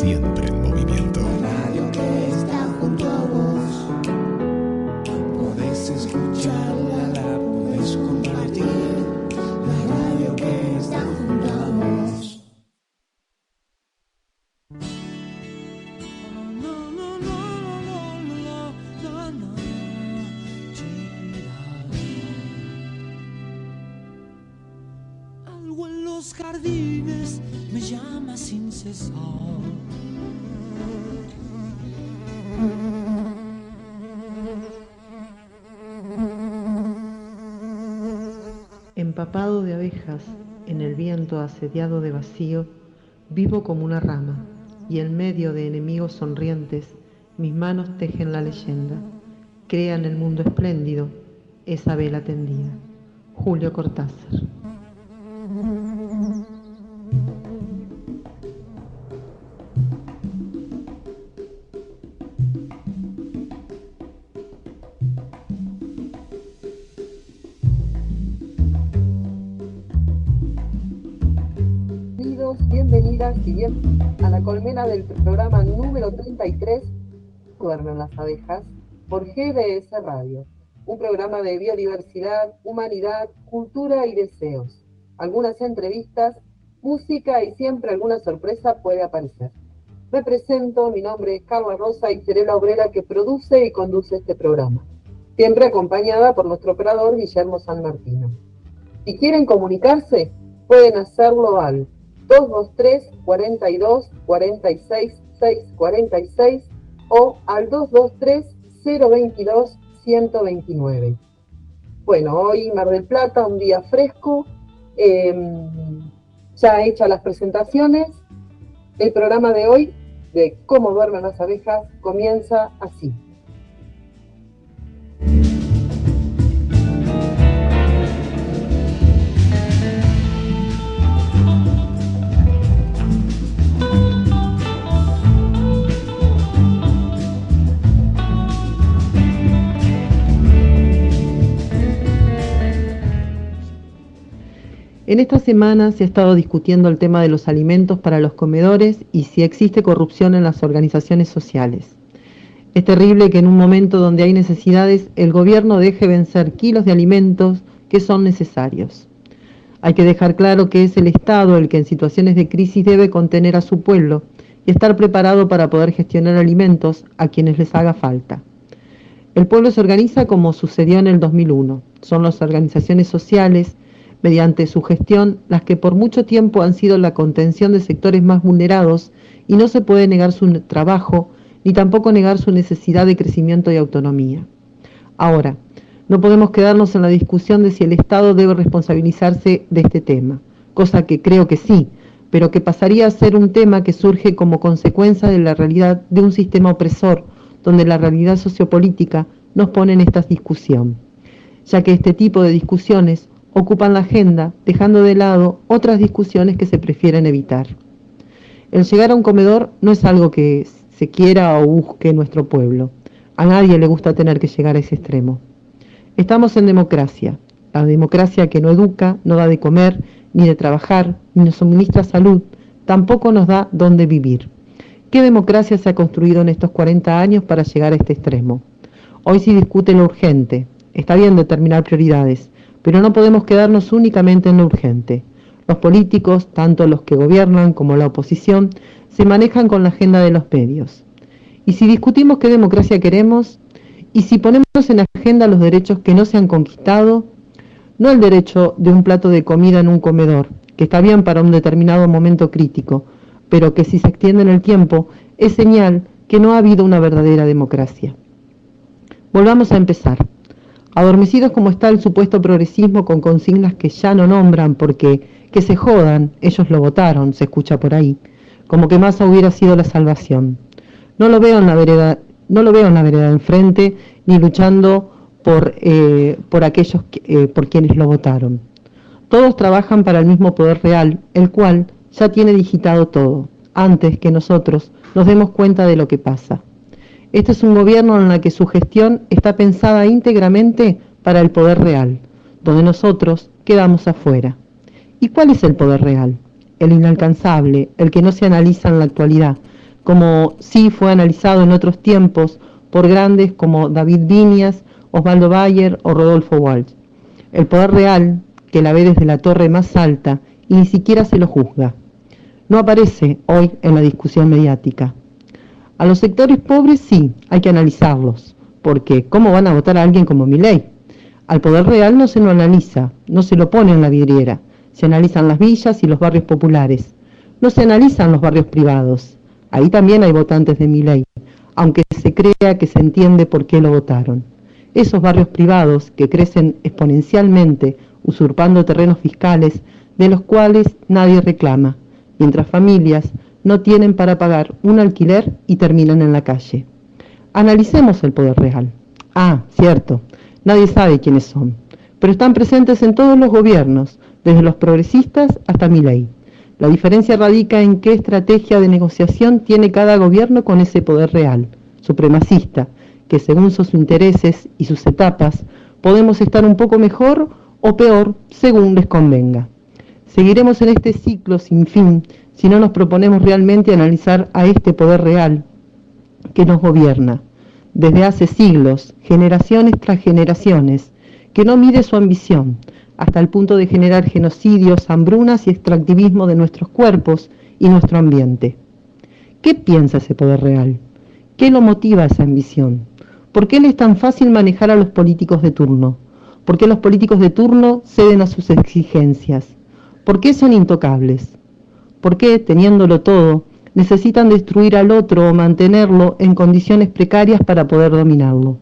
siempre en movimiento. La radio que está junto a vos. Podés escucharla, la podés compartir. La radio que está junto a vos. Algo en los jardines me llama sin cesar. Empapado de abejas, en el viento asediado de vacío, vivo como una rama, y en medio de enemigos sonrientes, mis manos tejen la leyenda. Crean el mundo espléndido, esa vela tendida. Julio Cortázar. Bienvenidas y bien a la colmena del programa número 33, Duermen las abejas, por GDS Radio, un programa de biodiversidad, humanidad, cultura y deseos. Algunas entrevistas, música y siempre alguna sorpresa puede aparecer. Me presento, mi nombre es Carla Rosa y seré la obrera que produce y conduce este programa, siempre acompañada por nuestro operador Guillermo San Martino. Si quieren comunicarse, pueden hacerlo al 223 42 46 646 o al 223 022 129. Bueno, hoy Mar del Plata, un día fresco, ya hechas las presentaciones, el programa de hoy de Cómo duermen las abejas comienza así. En esta semana se ha estado discutiendo el tema de los alimentos para los comedores y si existe corrupción en las organizaciones sociales. Es terrible que en un momento donde hay necesidades, el gobierno deje vencer kilos de alimentos que son necesarios. Hay que dejar claro que es el Estado el que en situaciones de crisis debe contener a su pueblo y estar preparado para poder gestionar alimentos a quienes les haga falta. El pueblo se organiza como sucedió en el 2001. Son las organizaciones sociales, mediante su gestión, las que por mucho tiempo han sido la contención de sectores más vulnerados y no se puede negar su trabajo ni tampoco negar su necesidad de crecimiento y autonomía. Ahora, no podemos quedarnos en la discusión de si el Estado debe responsabilizarse de este tema, cosa que creo que sí, pero que pasaría a ser un tema que surge como consecuencia de la realidad de un sistema opresor, donde la realidad sociopolítica nos pone en esta discusión, ya que este tipo de discusiones ocupan la agenda, dejando de lado otras discusiones que se prefieren evitar. El llegar a un comedor no es algo que se quiera o busque nuestro pueblo. A nadie le gusta tener que llegar a ese extremo. Estamos en democracia, la democracia que no educa, no da de comer, ni de trabajar, ni nos suministra salud, tampoco nos da dónde vivir. ¿Qué democracia se ha construido en estos 40 años para llegar a este extremo? Hoy se discute lo urgente. Está bien determinar prioridades, pero no podemos quedarnos únicamente en lo urgente. Los políticos, tanto los que gobiernan como la oposición, se manejan con la agenda de los medios. Y si discutimos qué democracia queremos, y si ponemos en la agenda los derechos que no se han conquistado, no el derecho de un plato de comida en un comedor, que está bien para un determinado momento crítico, pero que si se extiende en el tiempo, es señal que no ha habido una verdadera democracia. Volvamos a empezar. Adormecidos como está el supuesto progresismo con consignas que ya no nombran porque que se jodan, ellos lo votaron, se escucha por ahí, como que Massa hubiera sido la salvación. No lo veo en la vereda de enfrente, ni luchando por aquellos por quienes lo votaron. Todos trabajan para el mismo poder real, el cual ya tiene digitado todo, antes que nosotros nos demos cuenta de lo que pasa. Este es un gobierno en el que su gestión está pensada íntegramente para el poder real, donde nosotros quedamos afuera. ¿Y cuál es el poder real? El inalcanzable, el que no se analiza en la actualidad, como sí fue analizado en otros tiempos por grandes como David Viñas, Osvaldo Bayer o Rodolfo Walsh. El poder real, que la ve desde la torre más alta y ni siquiera se lo juzga, no aparece hoy en la discusión mediática. A los sectores pobres sí, hay que analizarlos, porque ¿cómo van a votar a alguien como Milei? Al poder real no se lo analiza, no se lo pone en la vidriera, se analizan las villas y los barrios populares, no se analizan los barrios privados. Ahí también hay votantes de Milei, aunque se crea que se entiende por qué lo votaron. Esos barrios privados que crecen exponencialmente, usurpando terrenos fiscales de los cuales nadie reclama, mientras familias no tienen para pagar un alquiler y terminan en la calle. Analicemos el poder real. Ah, cierto, nadie sabe quiénes son, pero están presentes en todos los gobiernos, desde los progresistas hasta Milei. La diferencia radica en qué estrategia de negociación tiene cada gobierno con ese poder real, supremacista, que según sus intereses y sus etapas, podemos estar un poco mejor o peor según les convenga. Seguiremos en este ciclo sin fin si no nos proponemos realmente analizar a este poder real que nos gobierna desde hace siglos, generaciones tras generaciones, que no mide su ambición, hasta el punto de generar genocidios, hambrunas y extractivismo de nuestros cuerpos y nuestro ambiente. ¿Qué piensa ese poder real? ¿Qué lo motiva esa ambición? ¿Por qué le es tan fácil manejar a los políticos de turno? ¿Por qué los políticos de turno ceden a sus exigencias? ¿Por qué son intocables? ¿Por qué, teniéndolo todo, necesitan destruir al otro o mantenerlo en condiciones precarias para poder dominarlo?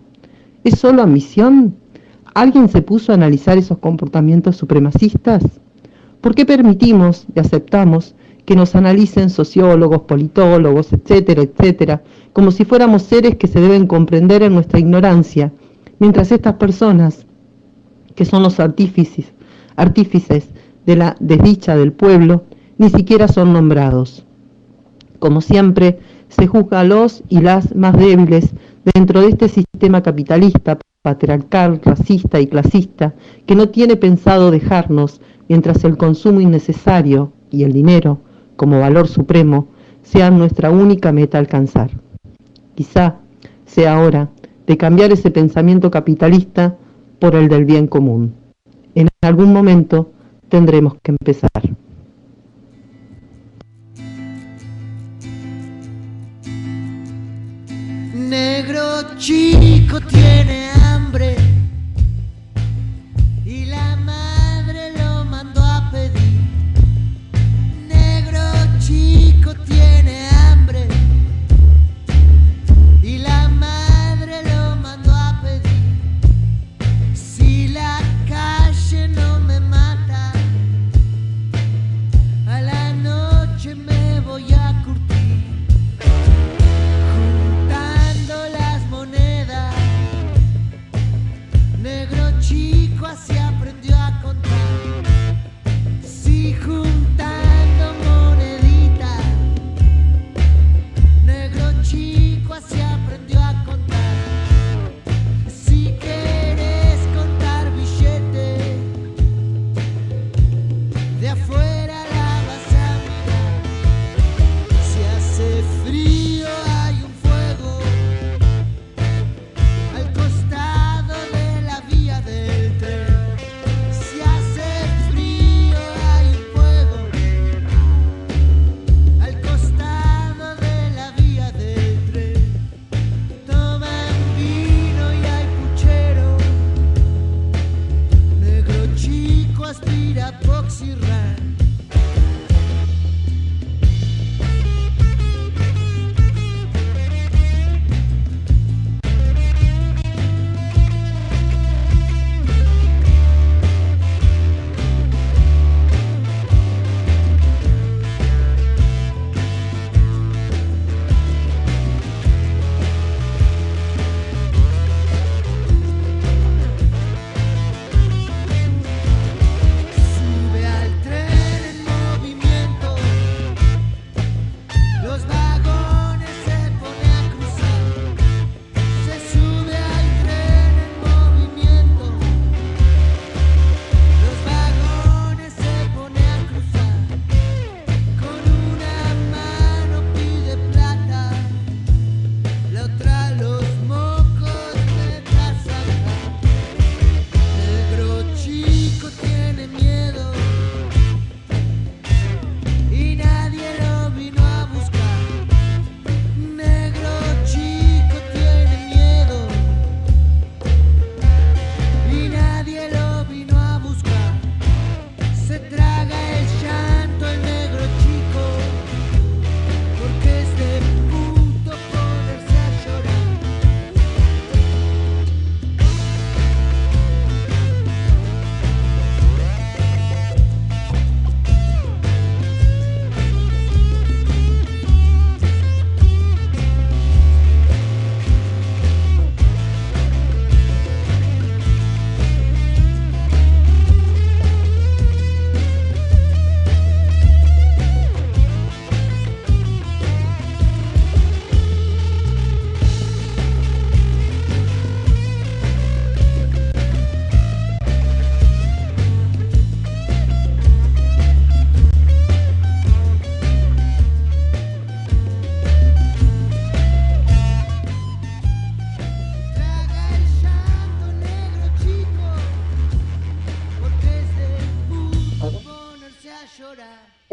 ¿Es solo ambición? ¿Alguien se puso a analizar esos comportamientos supremacistas? ¿Por qué permitimos y aceptamos que nos analicen sociólogos, politólogos, etcétera, etcétera, como si fuéramos seres que se deben comprender en nuestra ignorancia, mientras estas personas, que son los artífices de la desdicha del pueblo, ni siquiera son nombrados? Como siempre, se juzga a los y las más débiles dentro de este sistema capitalista, patriarcal, racista y clasista, que no tiene pensado dejarnos mientras el consumo innecesario y el dinero, como valor supremo, sean nuestra única meta a alcanzar. Quizá sea hora de cambiar ese pensamiento capitalista por el del bien común. En algún momento tendremos que empezar. Negro chico tiene hambre y la madre lo mandó a pedir. Negro chico tiene hambre y la madre lo mandó a pedir. Si la calle no me mata, a la noche me voy a curtir. Las monedas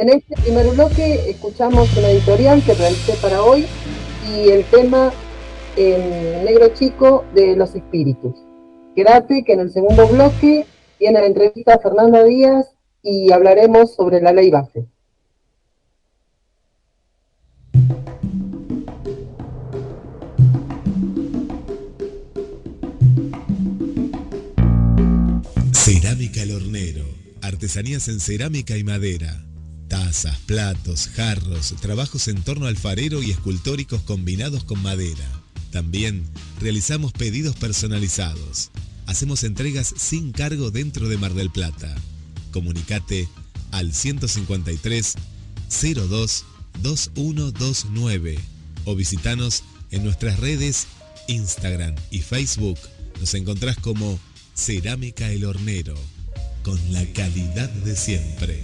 En este primer bloque escuchamos una editorial que realicé para hoy y el tema Negro Chico de los Espíritus. Quédate que en el segundo bloque viene la entrevista a Fernanda Díaz y hablaremos sobre la ley base. Cerámica El Hornero. Artesanías en cerámica y madera. Tazas, platos, jarros, trabajos en torno alfarero y escultóricos combinados con madera. También realizamos pedidos personalizados. Hacemos entregas sin cargo dentro de Mar del Plata. Comunicate al 153 02 2129 o visitanos en nuestras redes Instagram y Facebook. Nos encontrás como Cerámica El Hornero, con la calidad de siempre.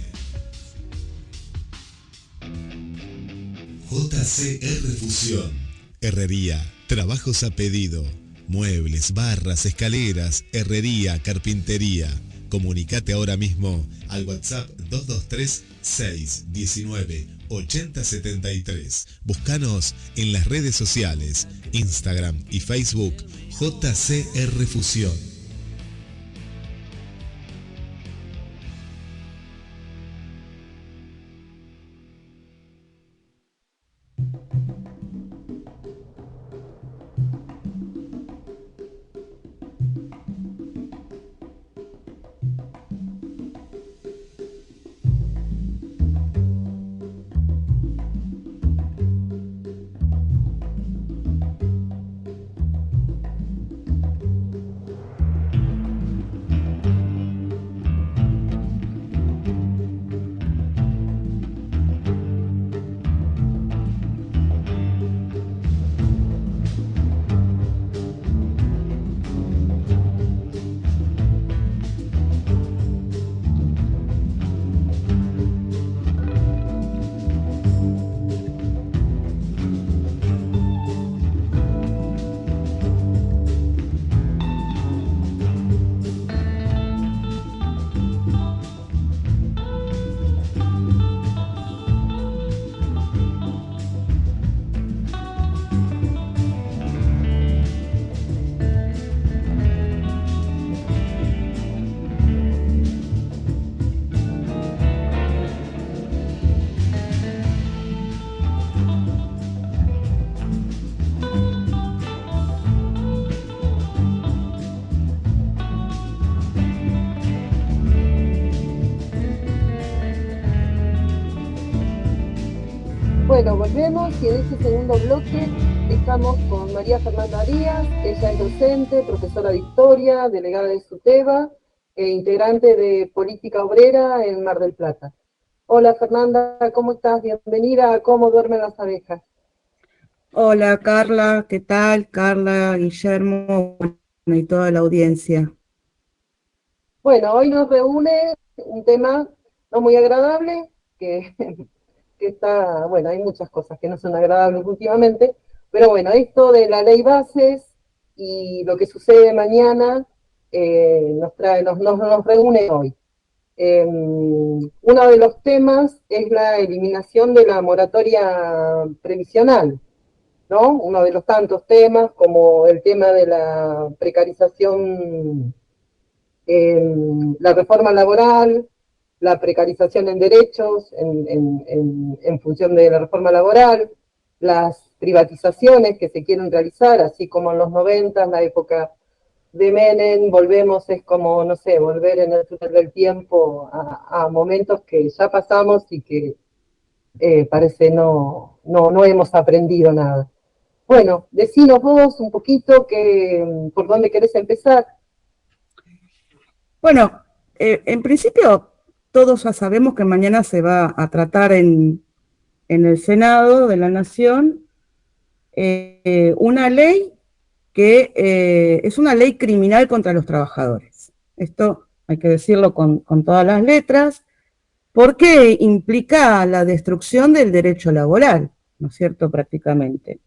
JCR Fusión. Herrería, trabajos a pedido, muebles, barras, escaleras, herrería, carpintería. Comunicate ahora mismo al WhatsApp 223 619 8073. Búscanos en las redes sociales, Instagram y Facebook, JCR Fusión. Bueno, volvemos y en este segundo bloque estamos con María Fernanda Díaz. Ella es docente, profesora de historia, delegada de SUTEBA e integrante de Política Obrera en Mar del Plata. Hola Fernanda, ¿cómo estás? Bienvenida a Cómo duermen las abejas. Hola Carla, ¿qué tal? Carla, Guillermo y toda la audiencia. Bueno, hoy nos reúne un tema no muy agradable, que está, bueno, hay muchas cosas que no son agradables últimamente, pero bueno, esto de la ley bases y lo que sucede mañana nos reúne hoy. Uno de los temas es la eliminación de la moratoria previsional, ¿no? Uno de los tantos temas, como el tema de la precarización, la reforma laboral, la precarización en derechos en función de la reforma laboral, las privatizaciones que se quieren realizar, así como en los 90, la época de Menem, volvemos, es como, no sé, volver en el túnel del tiempo a momentos que ya pasamos y que parece no hemos aprendido nada. Bueno, decinos vos un poquito por dónde querés empezar. Bueno, en principio todos ya sabemos que mañana se va a tratar en el Senado de la Nación una ley que es una ley criminal contra los trabajadores. Esto hay que decirlo con todas las letras, porque implica la destrucción del derecho laboral, ¿no es cierto?, prácticamente.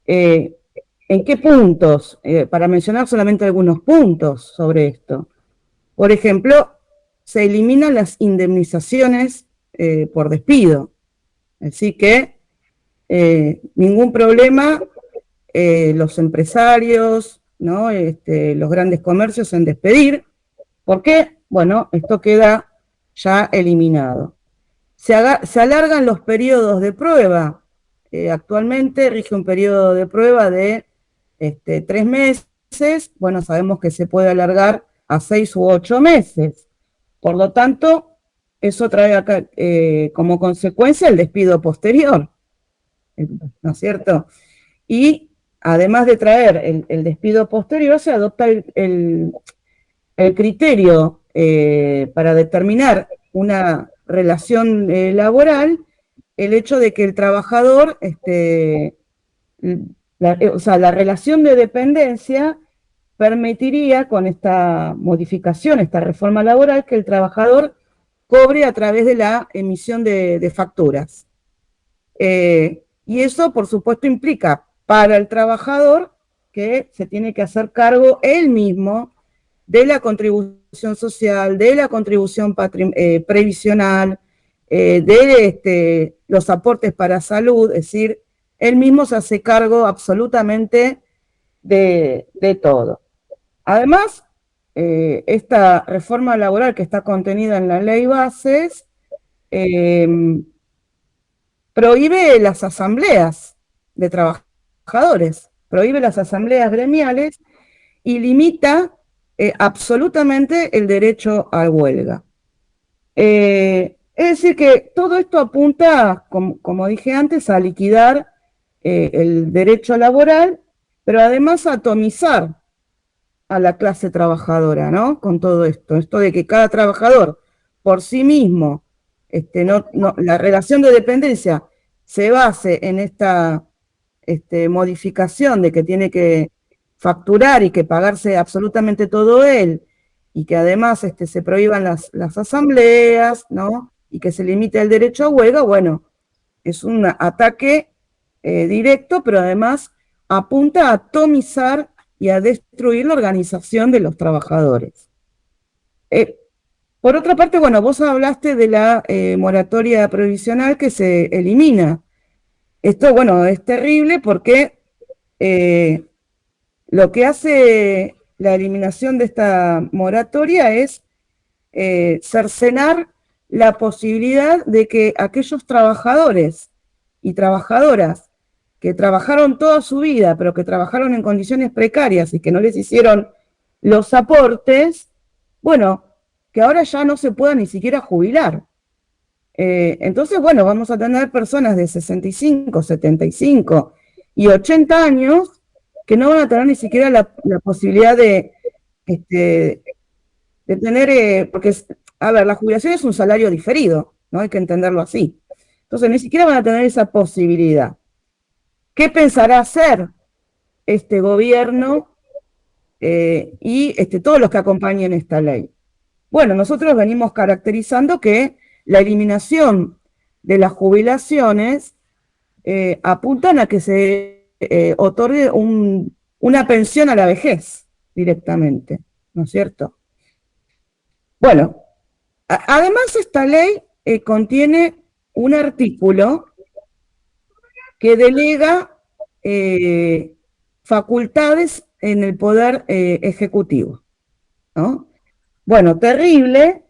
¿En qué puntos? Para mencionar solamente algunos puntos sobre esto. Por ejemplo, se eliminan las indemnizaciones por despido. Así que ningún problema los empresarios, ¿no? Los grandes comercios en despedir. ¿Por qué? Bueno, esto queda ya eliminado. Se alargan los periodos de prueba. Actualmente rige un periodo de prueba de 3 meses. Bueno, sabemos que se puede alargar a 6 u 8 meses. Por lo tanto, eso trae acá, como consecuencia el despido posterior, ¿no es cierto? Y además de traer el despido posterior, se adopta el criterio para determinar una relación laboral, el hecho de que el trabajador, la relación de dependencia permitiría con esta modificación, esta reforma laboral, que el trabajador cobre a través de la emisión de facturas. Y eso, por supuesto, implica para el trabajador que se tiene que hacer cargo él mismo de la contribución social, de la contribución previsional, de los aportes para salud, es decir, él mismo se hace cargo absolutamente de todo. Además, esta reforma laboral que está contenida en la ley bases prohíbe las asambleas de trabajadores, prohíbe las asambleas gremiales y limita absolutamente el derecho a huelga. Es decir que todo esto apunta, como dije antes, a liquidar el derecho laboral, pero además a atomizar a la clase trabajadora, ¿no? Con todo esto de que cada trabajador por sí mismo, la relación de dependencia se base en esta modificación de que tiene que facturar y que pagarse absolutamente todo él, y que además se prohíban las asambleas, ¿no? Y que se limite el derecho a huelga. Bueno, es un ataque directo, pero además apunta a atomizar y a destruir la organización de los trabajadores. Por otra parte, bueno, vos hablaste de la moratoria provisional que se elimina. Esto, bueno, es terrible porque lo que hace la eliminación de esta moratoria es cercenar la posibilidad de que aquellos trabajadores y trabajadoras que trabajaron toda su vida, pero que trabajaron en condiciones precarias y que no les hicieron los aportes, bueno, que ahora ya no se puedan ni siquiera jubilar. Entonces, bueno, vamos a tener personas de 65, 75 y 80 años que no van a tener ni siquiera la posibilidad de tener, porque, a ver, la jubilación es un salario diferido, ¿no? Hay que entenderlo así. Entonces, ni siquiera van a tener esa posibilidad. ¿Qué pensará hacer este gobierno y todos los que acompañen esta ley? Bueno, nosotros venimos caracterizando que la eliminación de las jubilaciones apuntan a que se otorgue una pensión a la vejez directamente, ¿no es cierto? Bueno, además esta ley contiene un artículo que delega facultades en el Poder Ejecutivo, ¿no? Bueno, terrible,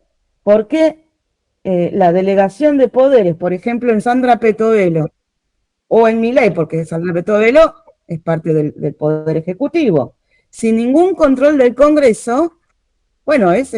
porque la delegación de poderes, por ejemplo, en Sandra Petovelo, o en Milei, porque Sandra Petovelo es parte del Poder Ejecutivo, sin ningún control del Congreso, bueno, es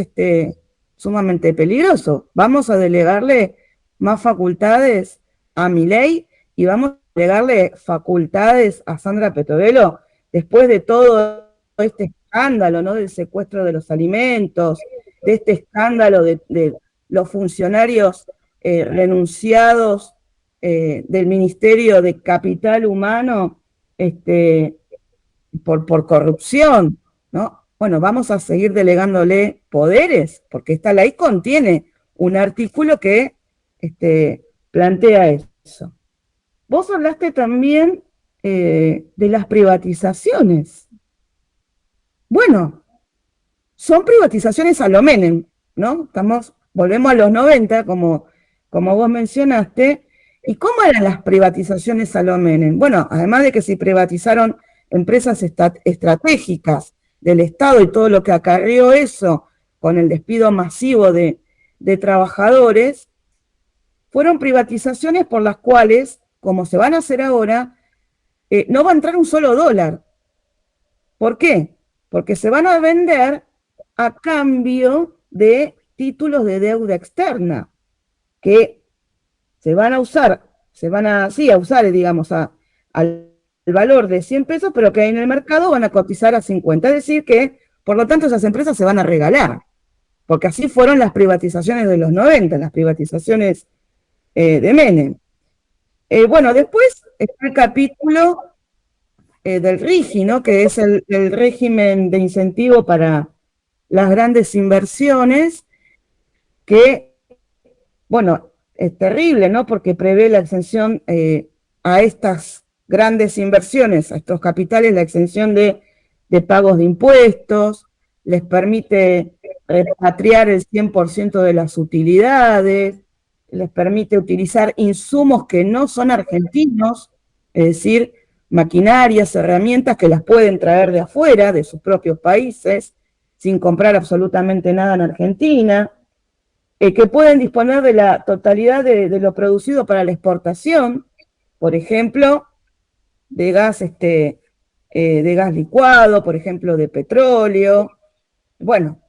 sumamente peligroso. Vamos a delegarle más facultades a Milei y vamos a delegarle facultades a Sandra Petovelo después de todo este escándalo, ¿no? Del secuestro de los alimentos, de este escándalo de los funcionarios renunciados del Ministerio de Capital Humano por corrupción, ¿no? Bueno, vamos a seguir delegándole poderes, porque esta ley contiene un artículo que plantea eso. Vos hablaste también de las privatizaciones. Bueno, son privatizaciones a lo Menem, ¿no? Volvemos a los 90, como como vos mencionaste. ¿Y cómo eran las privatizaciones a lo Menem? Bueno, además de que se privatizaron empresas estratégicas del Estado y todo lo que acarreó eso, con el despido masivo de trabajadores, fueron privatizaciones por las cuales, como se van a hacer ahora, no va a entrar un solo dólar. ¿Por qué? Porque se van a vender a cambio de títulos de deuda externa, que se van a usar, digamos, al valor de 100 pesos, pero que en el mercado van a cotizar a 50. Es decir que, por lo tanto, esas empresas se van a regalar, porque así fueron las privatizaciones de los 90, las privatizaciones de Menem. Bueno, después está el capítulo del RIGI, ¿no? Que es el régimen de incentivo para las grandes inversiones, que, bueno, es terrible, ¿no? Porque prevé la exención a estas grandes inversiones, a estos capitales, la exención de pagos de impuestos, les permite repatriar el 100% de las utilidades, les permite utilizar insumos que no son argentinos, es decir, maquinarias, herramientas que las pueden traer de afuera, de sus propios países, sin comprar absolutamente nada en Argentina, que pueden disponer de la totalidad de lo producido para la exportación, por ejemplo, de gas, de gas licuado, por ejemplo, de petróleo, bueno,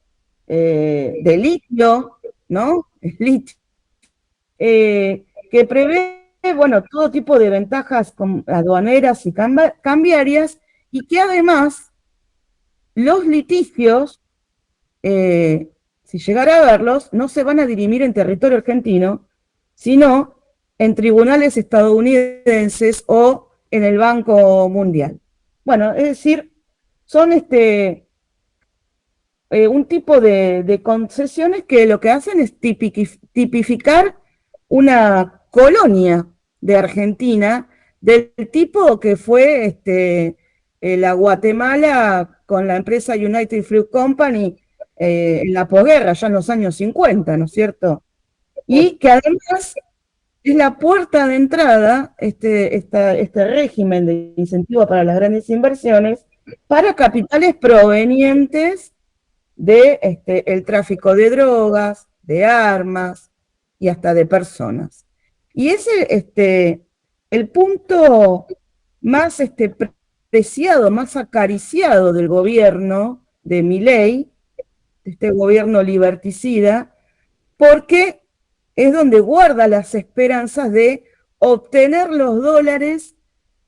de litio, ¿no? Es litio, que prevé, bueno, todo tipo de ventajas aduaneras y cambiarias, y que además los litigios, si llegara a verlos, no se van a dirimir en territorio argentino, sino en tribunales estadounidenses o en el Banco Mundial. Bueno, es decir, son un tipo de concesiones que lo que hacen es tipificar una colonia de Argentina del tipo que fue la Guatemala con la empresa United Fruit Company en la posguerra, ya en los años 50, ¿no es cierto? Y que además es la puerta de entrada, este régimen de incentivo para las grandes inversiones, para capitales provenientes de el tráfico de drogas, de armas y hasta de personas. Y ese el punto más preciado, más acariciado del gobierno de Milei, de este gobierno liberticida, porque es donde guarda las esperanzas de obtener los dólares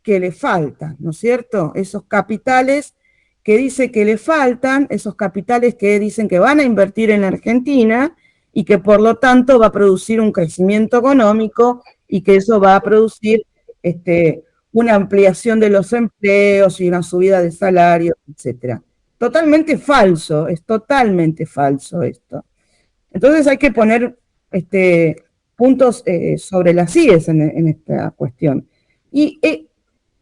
que le faltan, ¿no es cierto? Esos capitales que dice que le faltan, esos capitales que dicen que van a invertir en la Argentina y que por lo tanto va a producir un crecimiento económico y que eso va a producir una ampliación de los empleos y una subida de salarios, etcétera. Totalmente falso, es totalmente falso esto. Entonces hay que poner puntos sobre las IES en esta cuestión. Y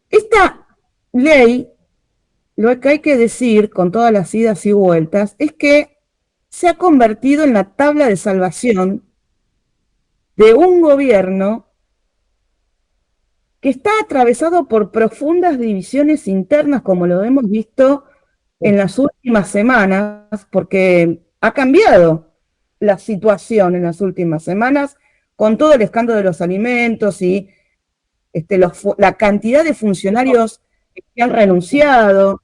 esta ley, lo que hay que decir con todas las idas y vueltas, es que se ha convertido en la tabla de salvación de un gobierno que está atravesado por profundas divisiones internas, como lo hemos visto en las últimas semanas, porque ha cambiado la situación en las últimas semanas con todo el escándalo de los alimentos y la cantidad de funcionarios que han renunciado.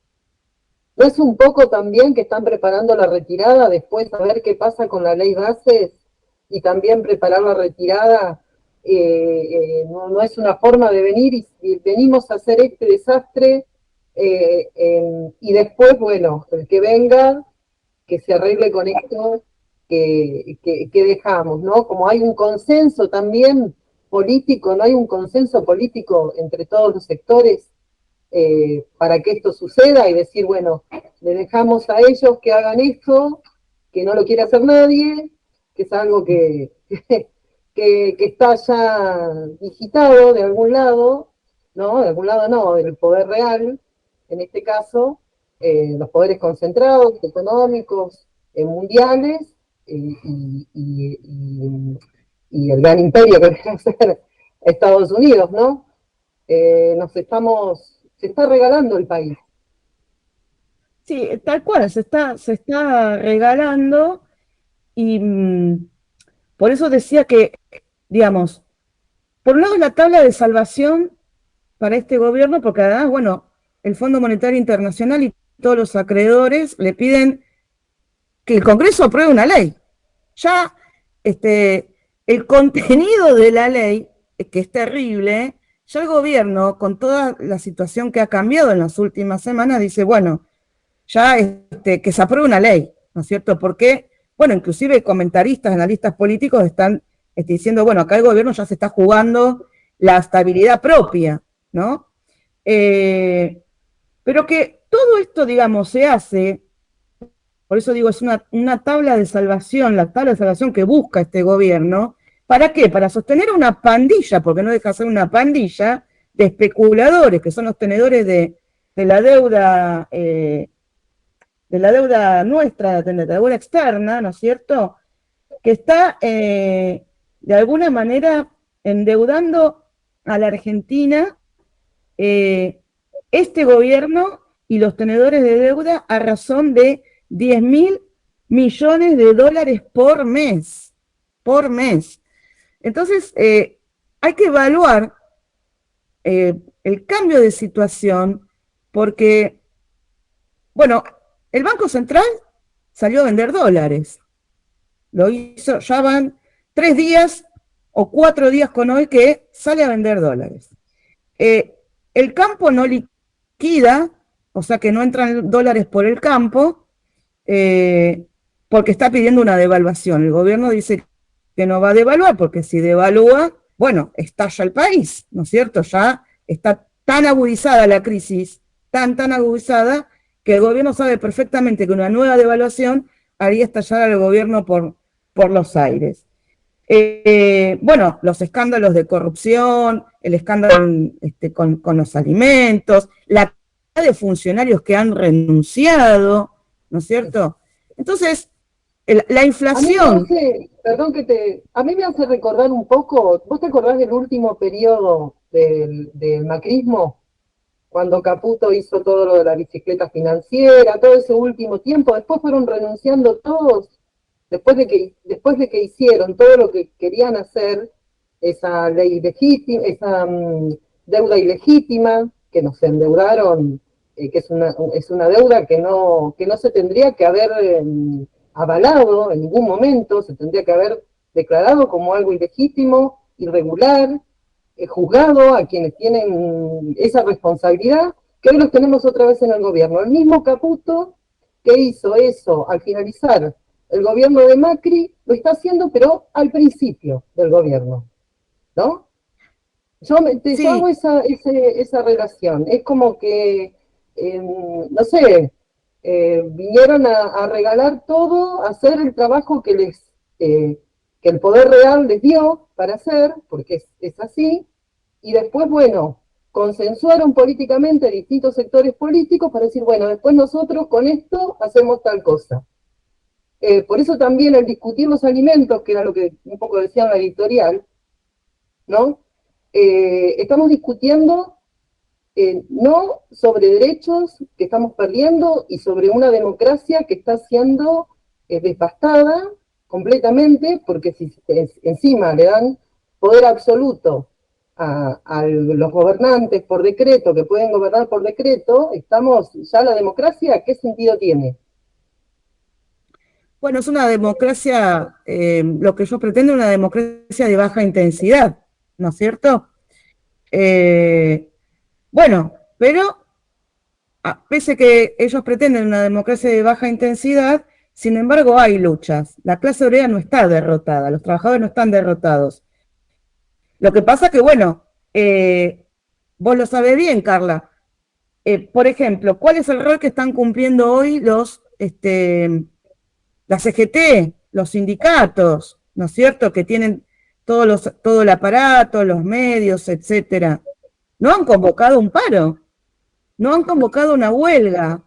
¿No es un poco también que están preparando la retirada después a ver qué pasa con la ley bases y también preparar la retirada? No es una forma de venir y venimos a hacer este desastre y después, bueno, el que venga, que se arregle con esto que dejamos, ¿no? Como hay un consenso también político, no hay un consenso político entre todos los sectores para que esto suceda y decir, bueno, le dejamos a ellos que hagan esto, que no lo quiere hacer nadie, que es algo que está ya digitado de algún lado, ¿no? De algún lado no, del poder real, en este caso, los poderes concentrados, económicos, mundiales, y y el gran imperio que debe ser Estados Unidos, ¿no? Se está regalando el país. Sí, tal cual, se está regalando y por eso decía que, digamos, por un lado la tabla de salvación para este gobierno, porque además, bueno, el Fondo Monetario Internacional y todos los acreedores le piden que el Congreso apruebe una ley. Ya el contenido de la ley, que es terrible, ya el gobierno, con toda la situación que ha cambiado en las últimas semanas, dice, bueno, ya que se apruebe una ley, ¿no es cierto? Porque, bueno, inclusive comentaristas, analistas políticos están diciendo, bueno, acá el gobierno ya se está jugando la estabilidad propia, ¿no? Pero que todo esto, digamos, se hace, por eso digo, es una tabla de salvación, la tabla de salvación que busca este gobierno. ¿Para qué? Para sostener una pandilla, porque no deja de ser una pandilla de especuladores, que son los tenedores de la deuda nuestra, de la deuda externa, ¿no es cierto?, que está de alguna manera endeudando a la Argentina este gobierno y los tenedores de deuda a razón de 10.000 millones de dólares por mes. Entonces, hay que evaluar el cambio de situación porque, bueno, el Banco Central salió a vender dólares. Lo hizo, ya van 3 días o 4 días con hoy que sale a vender dólares. El campo no liquida, o sea que no entran dólares por el campo, porque está pidiendo una devaluación. El gobierno dice que no va a devaluar, porque si devalúa, bueno, estalla el país, ¿no es cierto? Ya está tan agudizada la crisis, tan agudizada, que el gobierno sabe perfectamente que una nueva devaluación haría estallar al gobierno por los aires. Bueno, los escándalos de corrupción, el escándalo con los alimentos, la cantidad de funcionarios que han renunciado, ¿no es cierto? Entonces, la inflación... A mí me hace recordar un poco, ¿vos te acordás del último periodo del macrismo? Cuando Caputo hizo todo lo de la bicicleta financiera, todo ese último tiempo, después fueron renunciando todos, después de que hicieron todo lo que querían hacer, esa ley ilegítima, esa deuda ilegítima, que nos endeudaron, que es una deuda que no se tendría que haber avalado en ningún momento, se tendría que haber declarado como algo ilegítimo, irregular, juzgado a quienes tienen esa responsabilidad, que hoy los tenemos otra vez en el gobierno. El mismo Caputo que hizo eso al finalizar el gobierno de Macri, lo está haciendo, pero al principio del gobierno, ¿no? Yo hago esa relación. Es como que, no sé, vinieron a regalar todo, a hacer el trabajo que el poder real les dio para hacer, porque es así, y después, bueno, consensuaron políticamente distintos sectores políticos para decir, bueno, después nosotros con esto hacemos tal cosa. Por eso también el discutir los alimentos, que era lo que un poco decía en la editorial, ¿no? Estamos discutiendo no sobre derechos que estamos perdiendo y sobre una democracia que está siendo devastada completamente, porque si encima le dan poder absoluto a los gobernantes por decreto, que pueden gobernar por decreto, ya la democracia, ¿qué sentido tiene? Bueno, es una democracia, lo que yo pretendo, una democracia de baja intensidad, ¿no es cierto? Bueno, pero pese que ellos pretenden una democracia de baja intensidad, sin embargo hay luchas. La clase obrera no está derrotada, los trabajadores no están derrotados. Lo que pasa que, bueno, vos lo sabés bien, Carla. Por ejemplo, ¿cuál es el rol que están cumpliendo hoy la CGT, los sindicatos, ¿no es cierto?, que tienen todo el aparato, los medios, etcétera? No han convocado un paro, no han convocado una huelga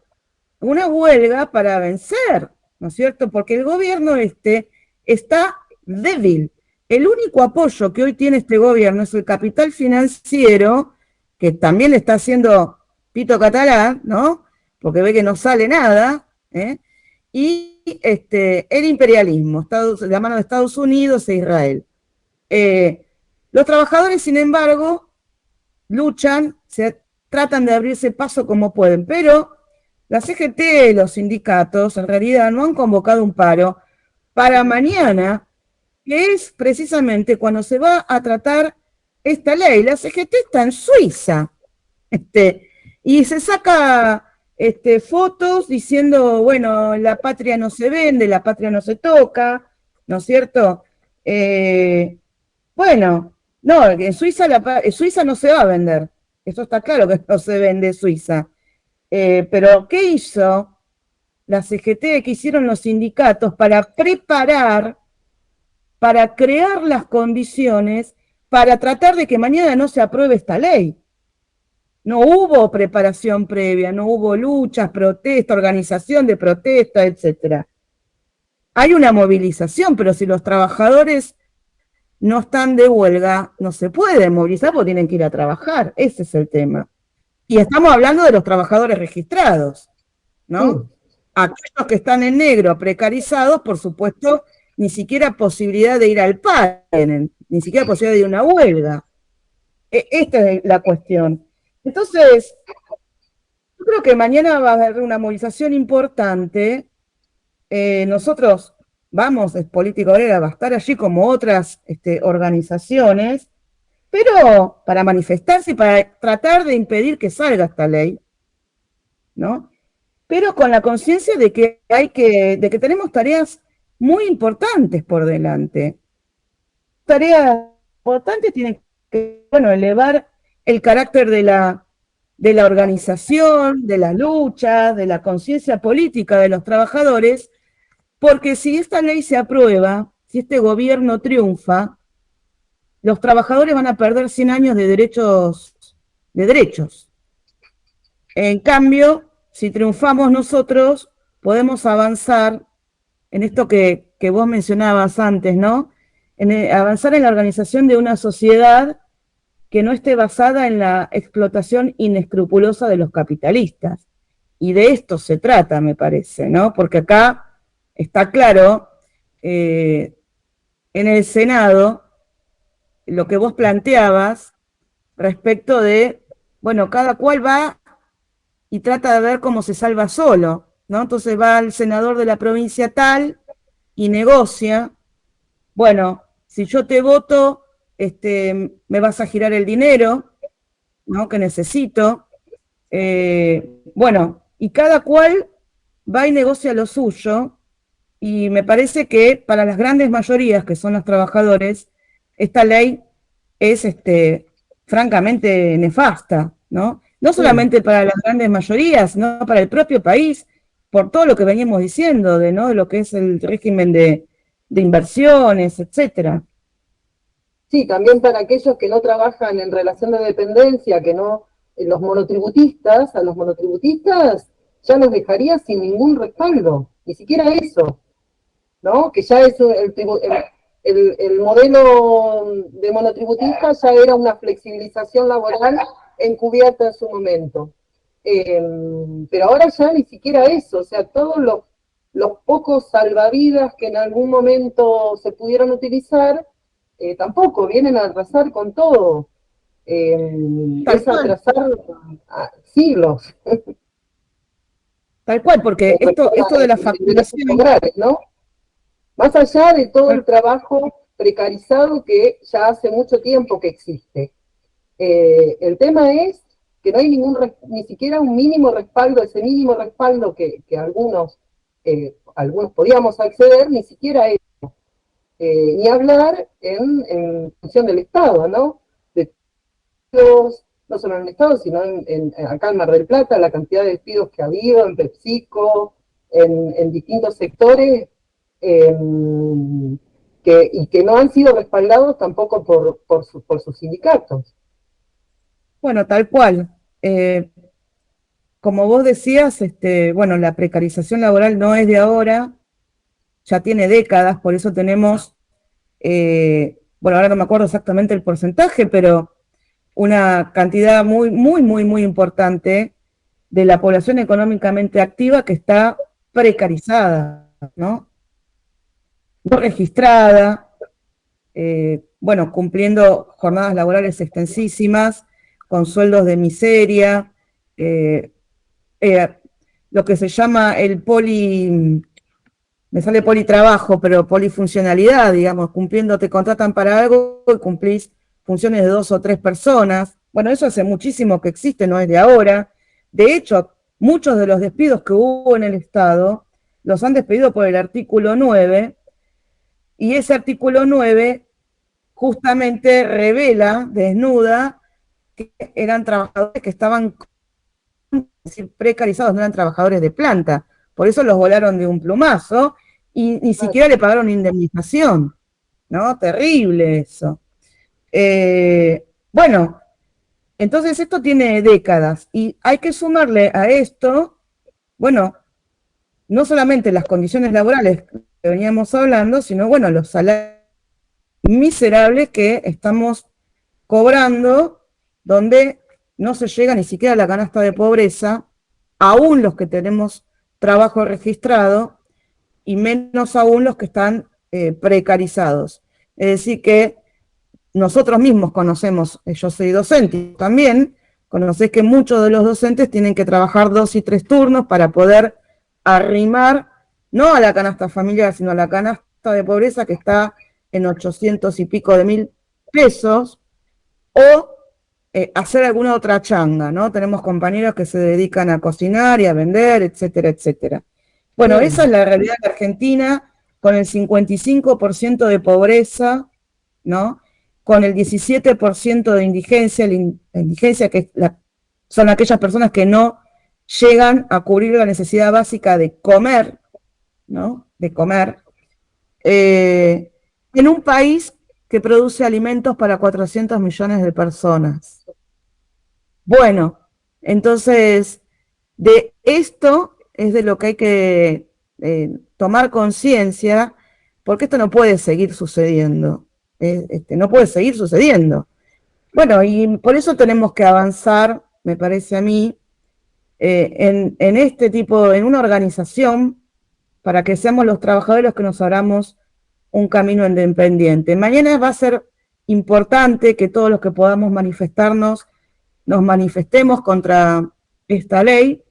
para vencer, ¿no es cierto?, porque el gobierno está débil, el único apoyo que hoy tiene este gobierno es el capital financiero, que también le está haciendo pito catalán, ¿no? Porque ve que no sale nada, y el imperialismo, de la mano de Estados Unidos e Israel. Los trabajadores, sin embargo, luchan, tratan de abrirse paso como pueden, pero la CGT y los sindicatos en realidad no han convocado un paro para mañana, que es precisamente cuando se va a tratar esta ley. La CGT está en Suiza, y se saca fotos diciendo, bueno, la patria no se vende, la patria no se toca, ¿no es cierto? Bueno, no, en Suiza, Suiza no se va a vender, eso está claro que no se vende Suiza. Pero, ¿qué hizo la CGT? ¿Qué hicieron los sindicatos para preparar, para crear las condiciones para tratar de que mañana no se apruebe esta ley? No hubo preparación previa, no hubo luchas, protesta, organización de protesta, etc. Hay una movilización, pero si los trabajadores no están de huelga, no se pueden movilizar porque tienen que ir a trabajar. Ese es el tema. Y estamos hablando de los trabajadores registrados, ¿no? Aquellos que están en negro, precarizados, por supuesto, ni siquiera posibilidad de ir al paro, ni siquiera posibilidad de ir a una huelga. Esta es la cuestión. Entonces, yo creo que mañana va a haber una movilización importante. Nosotros vamos, es Política Obrera, va a estar allí como otras organizaciones, pero para manifestarse y para tratar de impedir que salga esta ley, ¿no? Pero con la conciencia de que de que tenemos tareas muy importantes por delante. Tareas importantes tienen que, bueno, elevar el carácter de la organización, de la lucha, de la conciencia política de los trabajadores, porque si esta ley se aprueba, si este gobierno triunfa, los trabajadores van a perder 100 años de derechos. En cambio, si triunfamos nosotros, podemos avanzar en esto que vos mencionabas antes, ¿no? Avanzar en la organización de una sociedad que no esté basada en la explotación inescrupulosa de los capitalistas. Y de esto se trata, me parece, ¿no? Porque acá está claro, en el Senado, lo que vos planteabas respecto de, bueno, cada cual va y trata de ver cómo se salva solo, ¿no? Entonces va el senador de la provincia tal y negocia, bueno, si yo te voto, me vas a girar el dinero, ¿no? Que necesito. Bueno, y cada cual va y negocia lo suyo, y me parece que para las grandes mayorías, que son los trabajadores, esta ley es francamente nefasta, ¿no? No solamente para las grandes mayorías, sino para el propio país, por todo lo que veníamos diciendo, ¿no? De lo que es el régimen de inversiones, etcétera. Sí, también para aquellos que no trabajan en relación de dependencia, que no, los monotributistas, a los monotributistas ya los dejaría sin ningún respaldo, ni siquiera eso, ¿no? Que ya es el modelo de monotributista ya era una flexibilización laboral encubierta en su momento. Pero ahora ya ni siquiera eso, o sea, todos los pocos salvavidas que en algún momento se pudieron utilizar, tampoco vienen a arrasar con todo. Es atrasar siglos. Tal cual, porque esto de la facturación, ¿no? Más allá de todo el trabajo precarizado que ya hace mucho tiempo que existe. El tema es que no hay ni siquiera un mínimo respaldo, ese mínimo respaldo que algunos podíamos acceder, ni siquiera eso. Ni hablar en función del Estado, ¿no? No solo en el Estado, sino acá en Mar del Plata, la cantidad de despidos que ha habido, en PepsiCo, en distintos sectores, y que no han sido respaldados tampoco por sus sindicatos. Bueno, tal cual. Como vos decías, bueno, la precarización laboral no es de ahora, ya tiene décadas, por eso tenemos bueno, ahora no me acuerdo exactamente el porcentaje, pero una cantidad muy importante de la población económicamente activa que está precarizada, ¿no? No registrada, bueno, cumpliendo jornadas laborales extensísimas, con sueldos de miseria, lo que se llama el me sale politrabajo, pero polifuncionalidad, digamos, te contratan para algo y cumplís funciones de 2 o 3 personas. Bueno, eso hace muchísimo que existe, no es de ahora. De hecho, muchos de los despidos que hubo en el Estado los han despedido por el artículo 9, y ese artículo 9 justamente revela, desnuda, que eran trabajadores que estaban precarizados, no eran trabajadores de planta. Por eso los volaron de un plumazo y ni siquiera le pagaron indemnización, ¿no? Terrible eso. Bueno, entonces esto tiene décadas y hay que sumarle a esto, bueno, no solamente las condiciones laborales que veníamos hablando, sino, bueno, los salarios miserables que estamos cobrando, donde no se llega ni siquiera a la canasta de pobreza, aún los que tenemos trabajo registrado, y menos aún los que están precarizados. Es decir que nosotros mismos conocemos, yo soy docente también, conocés que muchos de los docentes tienen que trabajar 2 y 3 turnos para poder arrimar, no a la canasta familiar, sino a la canasta de pobreza que está en 800 y pico de mil pesos, o hacer alguna otra changa, ¿no? Tenemos compañeros que se dedican a cocinar y a vender, etcétera, etcétera. Bueno, esa es la realidad de Argentina, con el 55% de pobreza, ¿no? Con el 17% de indigencia, la indigencia que son aquellas personas que no llegan a cubrir la necesidad básica de comer, ¿no? De comer. En un país que produce alimentos para 400 millones de personas. Bueno, entonces, de esto es de lo que hay que tomar conciencia, porque esto no puede seguir sucediendo. No puede seguir sucediendo. Bueno, y por eso tenemos que avanzar, me parece a mí, en una organización, para que seamos los trabajadores los que nos abramos un camino independiente. Mañana va a ser importante que todos los que podamos manifestarnos, nos manifestemos contra esta ley,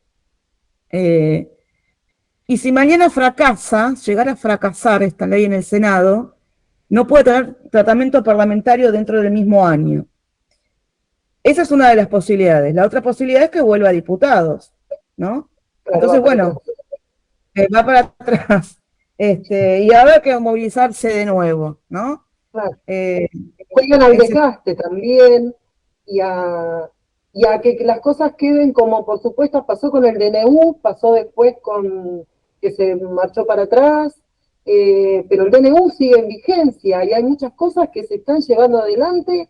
y si mañana llegara a fracasar esta ley en el Senado, no puede tener tratamiento parlamentario dentro del mismo año. Esa es una de las posibilidades. La otra posibilidad es que vuelva a diputados, ¿no? Entonces, bueno, va para atrás. Y habrá que movilizarse de nuevo, ¿no? Claro. Juegan al desgaste también y a que las cosas queden como, por supuesto, pasó con el DNU, pasó después con que se marchó para atrás, pero el DNU sigue en vigencia y hay muchas cosas que se están llevando adelante,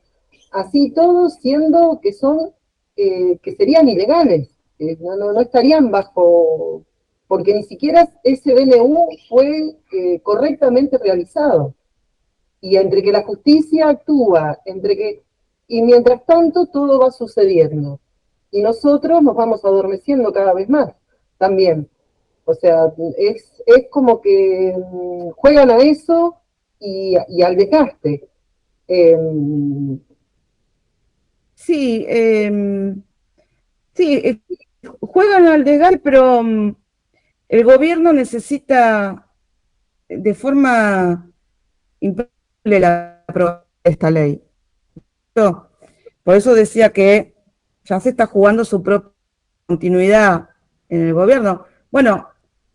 así todo siendo que son, que serían ilegales, no estarían bajo, porque ni siquiera ese DNU fue correctamente realizado. Y entre que la justicia actúa, y mientras tanto todo va sucediendo. Y nosotros nos vamos adormeciendo cada vez más también. O sea, es como que juegan a eso y al desgaste. Sí, juegan al desgaste, pero el gobierno necesita de forma implacable la aprobación de esta ley. Por eso decía que ya se está jugando su propia continuidad en el gobierno. Bueno,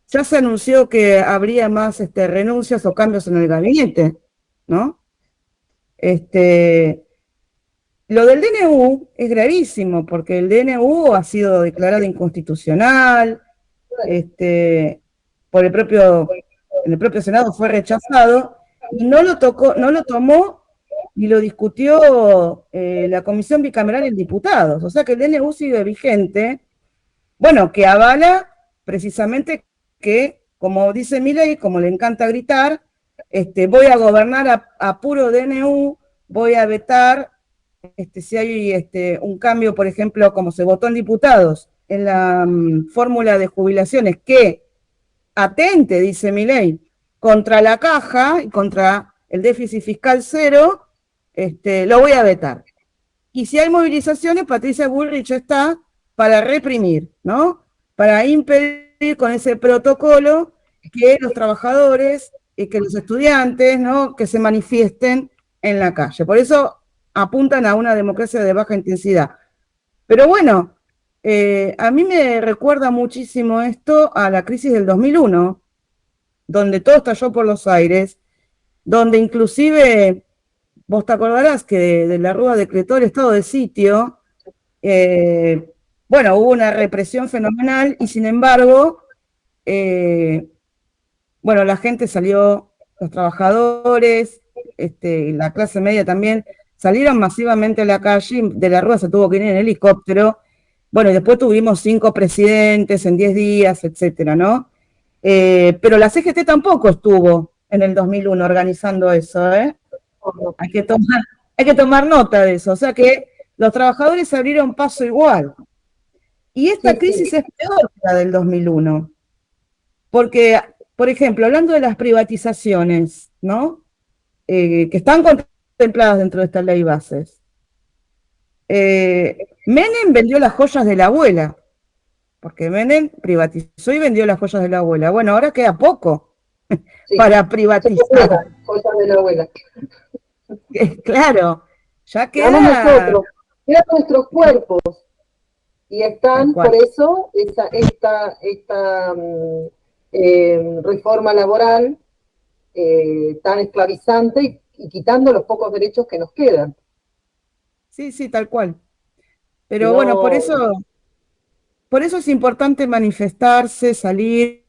ya se anunció que habría más renuncias o cambios en el gabinete, ¿no? Lo del DNU es gravísimo, porque el DNU ha sido declarado inconstitucional, en el propio Senado fue rechazado, y no lo tomó y lo discutió la Comisión Bicameral en Diputados. O sea que el DNU sigue vigente, bueno, que avala precisamente que, como dice Milei, como le encanta gritar, voy a gobernar a puro DNU, voy a vetar si hay un cambio, por ejemplo, como se votó en diputados, en la fórmula de jubilaciones, que atente, dice Milei, contra la caja y contra el déficit fiscal cero, lo voy a vetar. Y si hay movilizaciones, Patricia Bullrich está para reprimir, ¿no? Para impedir con ese protocolo que los trabajadores y que los estudiantes, ¿no?, que se manifiesten en la calle. Por eso apuntan a una democracia de baja intensidad. Pero bueno, a mí me recuerda muchísimo esto a la crisis del 2001, donde todo estalló por los aires, donde inclusive, vos te acordarás que de la Rúa decretó el estado de sitio, bueno, hubo una represión fenomenal y sin embargo, bueno, la gente salió, los trabajadores, la clase media también, salieron masivamente a la calle, de la Rúa se tuvo que ir en helicóptero, bueno, y después tuvimos 5 presidentes en 10 días, etcétera, ¿no? Pero la CGT tampoco estuvo en el 2001 organizando eso, ¿eh? Hay que tomar nota de eso, o sea que los trabajadores se abrieron paso igual. Y esta crisis es peor que la del 2001, porque, por ejemplo, hablando de las privatizaciones, ¿no? Que están contempladas dentro de esta ley bases. Menem vendió las joyas de la abuela, porque Menem privatizó y vendió las joyas de la abuela. Bueno, ahora queda poco para privatizar. Joyas de la abuela. Claro, ya queda... nosotros, quedan nuestros cuerpos. Y están, por eso, esta reforma laboral tan esclavizante y quitando los pocos derechos que nos quedan. Sí, sí, tal cual. Pero no, bueno, por eso es importante manifestarse, salir.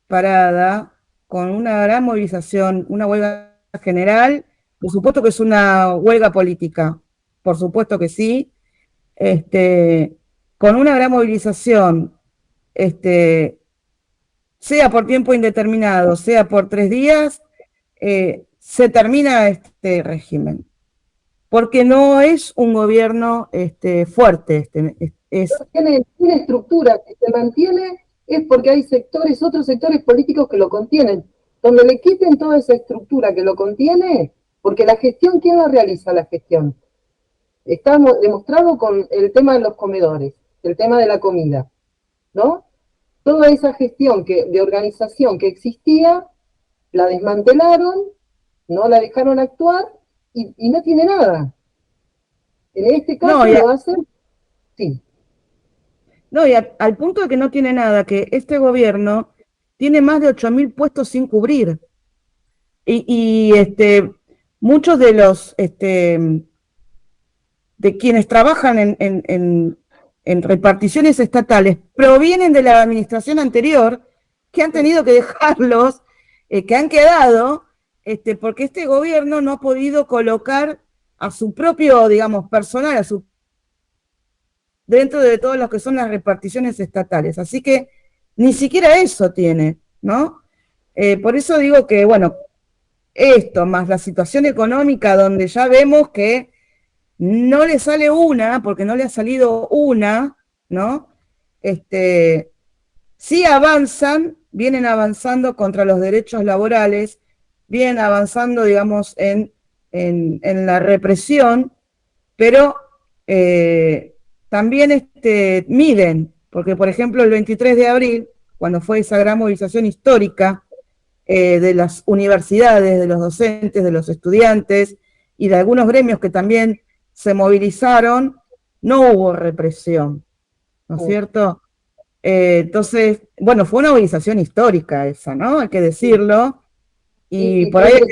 Parada, con una gran movilización, una huelga general. Por supuesto que es una huelga política, por supuesto que sí, con una gran movilización, sea por tiempo indeterminado, sea por 3 días, se termina este régimen, porque no es un gobierno fuerte, tiene estructura, que se mantiene, es porque hay sectores, otros sectores políticos que lo contienen, donde le quiten toda esa estructura que lo contiene. Porque la gestión, ¿quién la realiza la gestión? Está demostrado con el tema de los comedores, el tema de la comida, ¿no? Toda esa gestión de organización que existía, la desmantelaron, no la dejaron actuar y no tiene nada. En este caso lo hacen, sí. No, y al punto de que no tiene nada, que este gobierno tiene más de 8.000 puestos sin cubrir. Y muchos de los de quienes trabajan en reparticiones estatales provienen de la administración anterior, que han tenido que dejarlos, que han quedado, porque este gobierno no ha podido colocar a su propio, digamos, personal, dentro de todos los que son las reparticiones estatales. Así que ni siquiera eso tiene, ¿no? Por eso digo que, bueno, esto, más la situación económica donde ya vemos que no le sale una, porque no le ha salido una, ¿no? Sí avanzan, vienen avanzando contra los derechos laborales, vienen avanzando, digamos, en la represión, pero también miden, porque por ejemplo el 23 de abril, cuando fue esa gran movilización histórica, de las universidades, de los docentes, de los estudiantes y de algunos gremios que también se movilizaron, no hubo represión, ¿no es cierto? Entonces, bueno, fue una movilización histórica esa, ¿no? Hay que decirlo, y por ahí hay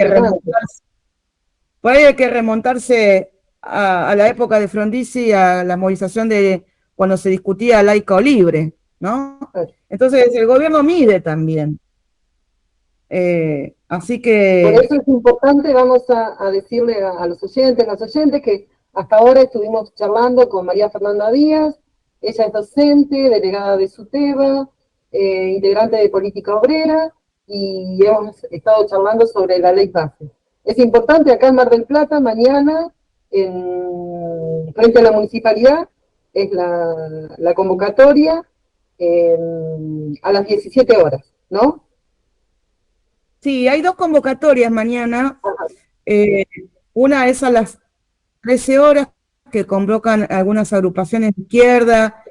que remontarse a la época de Frondizi, a la movilización de cuando se discutía laica o libre, ¿no? Entonces, el gobierno mide también. Así que... Por eso es importante, vamos a decirle a los oyentes, que hasta ahora estuvimos charlando con María Fernanda Díaz, ella es docente, delegada de SUTEBA, integrante de Política Obrera, y hemos estado charlando sobre la ley base. Es importante acá en Mar del Plata, mañana, frente a la municipalidad, es la convocatoria a las 17 horas, ¿no? Sí, hay dos convocatorias mañana. Una es a las 13 horas, que convocan algunas agrupaciones de izquierda.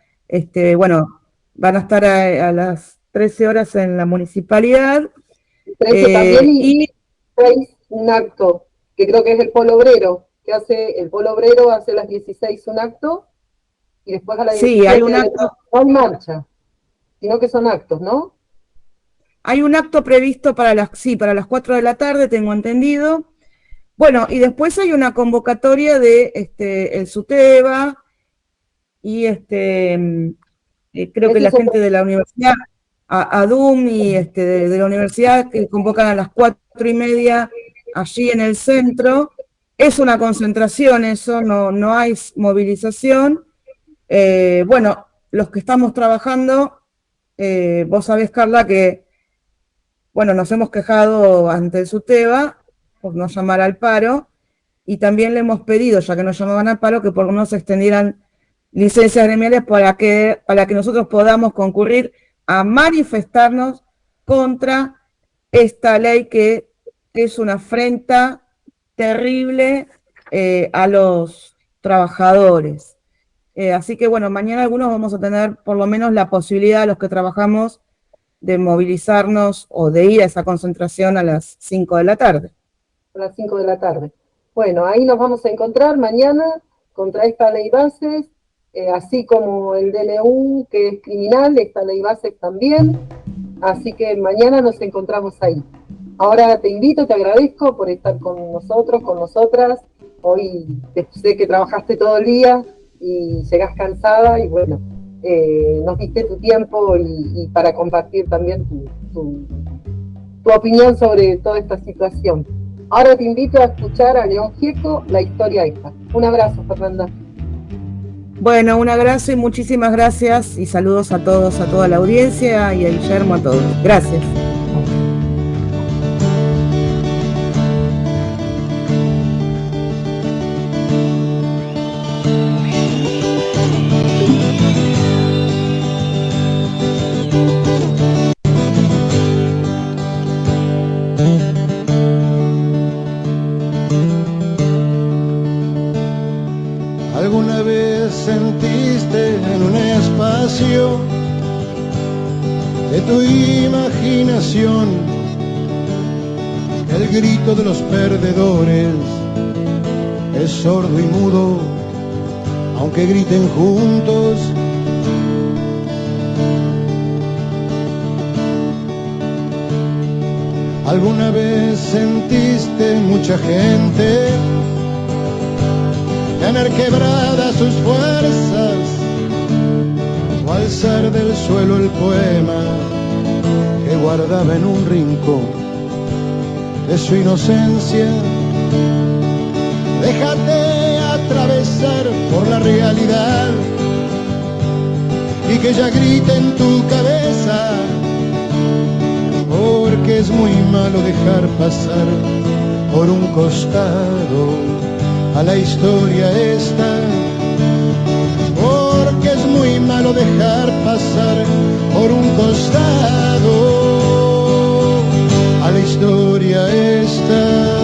Bueno, van a estar a las 13 horas en la municipalidad. 13 también, y 6 un acto, que creo que es el Polo Obrero, que hace, el Polo Obrero hace a las 16 un acto, y después a las 17 hay un acto. No hay marcha, sino que son actos, ¿no? Hay un acto previsto para las 4 de la tarde, tengo entendido. Bueno, y después hay una convocatoria de el SUTEBA y creo que la gente de la universidad, ADUM y de la universidad, que convocan a las 4:30 allí en el centro. Es una concentración eso, no hay movilización. Bueno, los que estamos trabajando, vos sabés, Carla, que bueno, nos hemos quejado ante el SUTEBA por no llamar al paro, y también le hemos pedido, ya que no llamaban al paro, que por lo menos se extendieran licencias gremiales para que nosotros podamos concurrir a manifestarnos contra esta ley, que es una afrenta terrible a los trabajadores. Así que bueno, mañana algunos vamos a tener por lo menos la posibilidad, los que trabajamos, de movilizarnos o de ir a esa concentración a las 5 de la tarde. A las 5 de la tarde. Bueno, ahí nos vamos a encontrar mañana contra esta ley bases, así como el DNU, que es criminal, esta ley bases también, así que mañana nos encontramos ahí. Ahora te invito, te agradezco por estar con nosotros, con nosotras. Hoy sé que trabajaste todo el día y llegás cansada, y bueno, nos diste tu tiempo y para compartir también tu opinión sobre toda esta situación. Ahora te invito a escuchar a León Gieco, La historia esta. Un abrazo, Fernanda. Bueno, un abrazo y muchísimas gracias, y saludos a todos, a toda la audiencia, y a Guillermo, a todos. Gracias. ¿Alguna vez sentiste en un espacio de tu imaginación que el grito de los perdedores es sordo y mudo, aunque griten juntos? ¿Alguna vez sentiste mucha gente tener quebradas sus fuerzas, o alzar del suelo el poema que guardaba en un rincón de su inocencia? Déjate atravesar por la realidad y que ella grite en tu cabeza, porque es muy malo dejar pasar por un costado a la historia esta, porque es muy malo dejar pasar por un costado a la historia esta.